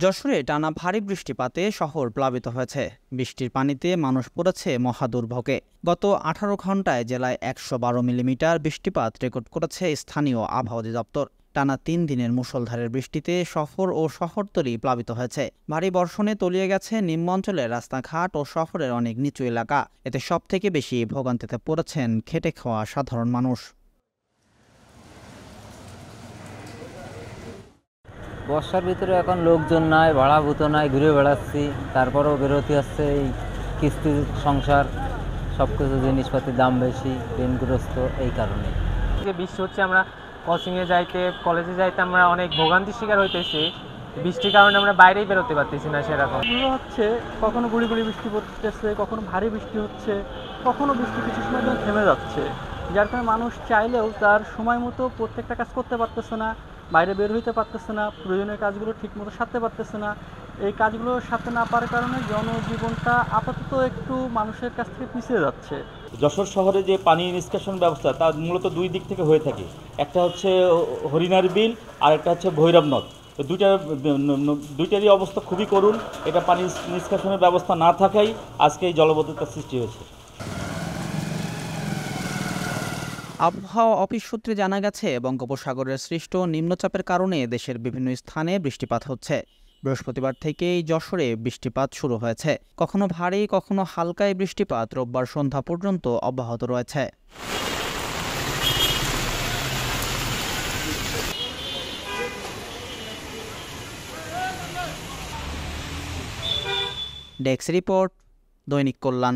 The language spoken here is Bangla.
যশোরে টানা ভারী বৃষ্টিপাতে শহর প্লাবিত হয়েছে। বৃষ্টির পানিতে মানুষ পড়েছে মহাদুর্ভোগে। গত 18 ঘন্টায় জেলায় 112 মিলিমিটার বৃষ্টিপাত রেকর্ড করেছে স্থানীয় আবহাওয়া অধিদপ্তর। টানা 3 দিনের মুষলধারের বৃষ্টিতে শহর ও শহরতলি প্লাবিত হয়েছে। ভারী বর্ষণে তলিয়ে গেছে নিম্নাঞ্চলের রাস্তাঘাট ও শহরের অনেক নিচু এলাকা। এতে সবথেকে বেশি ভোগান্তিতে পড়েছেন খেটে খাওয়া সাধারণ মানুষ। বর্ষার ভিতরে এখন লোকজন নাই, ভাড়াভূত নাই, ঘুরে বেড়াচ্ছি, তারপরেও বেরোতে হচ্ছে। এই কিস্তির সংসার, সব কিছু জিনিসপাতির দাম বেশি, ঋণগ্রস্ত, এই কারণে। যে বৃষ্টি হচ্ছে, আমরা কোচিংয়ে যাইতে, কলেজে যাইতে আমরা অনেক ভোগান্তির শিকার হইতেছি। বৃষ্টির কারণে আমরা বাইরেই বেরোতে পারতেছি না সেরকম। হচ্ছে কখনো গুড়ি গুড়ি বৃষ্টি পড়তেছে, কখনো ভারী বৃষ্টি হচ্ছে, কখনো বৃষ্টি কিছু সময় ধরে থেমে যাচ্ছে, যার কারণে মানুষ চাইলেও তার সময় মতো প্রত্যেকটা কাজ করতে পারতেছে না, বাইরে বের হইতে পারতেছে না, প্রয়োজনীয় কাজগুলো ঠিকমতো সারতে পারতেছে না। এই কাজগুলো সারতে না পারার কারণে জনজীবনটা আপাতত একটু মানুষের কাছ থেকে পিছিয়ে যাচ্ছে। যশোর শহরে যে পানি নিষ্কাশন ব্যবস্থা তা মূলত দুই দিক থেকে হয়ে থাকে। একটা হচ্ছে হরিণার বিল আর একটা হচ্ছে ভৈরব নদ। তো দুইটারই অবস্থা খুবই করুণ। এটা পানি নিষ্কাশনের ব্যবস্থা না থাকাই আজকে এই জলবদ্ধতার সৃষ্টি হয়েছে। আবহাওয়া অফিস সূত্রে জানা গেছে, বঙ্গোপসাগরের সৃষ্ট নিম্নচাপের কারণে দেশের বিভিন্ন স্থানে বৃষ্টিপাত হচ্ছে। বৃহস্পতিবার থেকেই যশোরে বৃষ্টিপাত শুরু হয়েছে। কখনো ভারী, কখনো হালকায় বৃষ্টিপাত রোববার সন্ধ্যা পর্যন্ত অব্যাহত রয়েছে। ডেস্ক রিপোর্ট, দৈনিক কল্যাণ।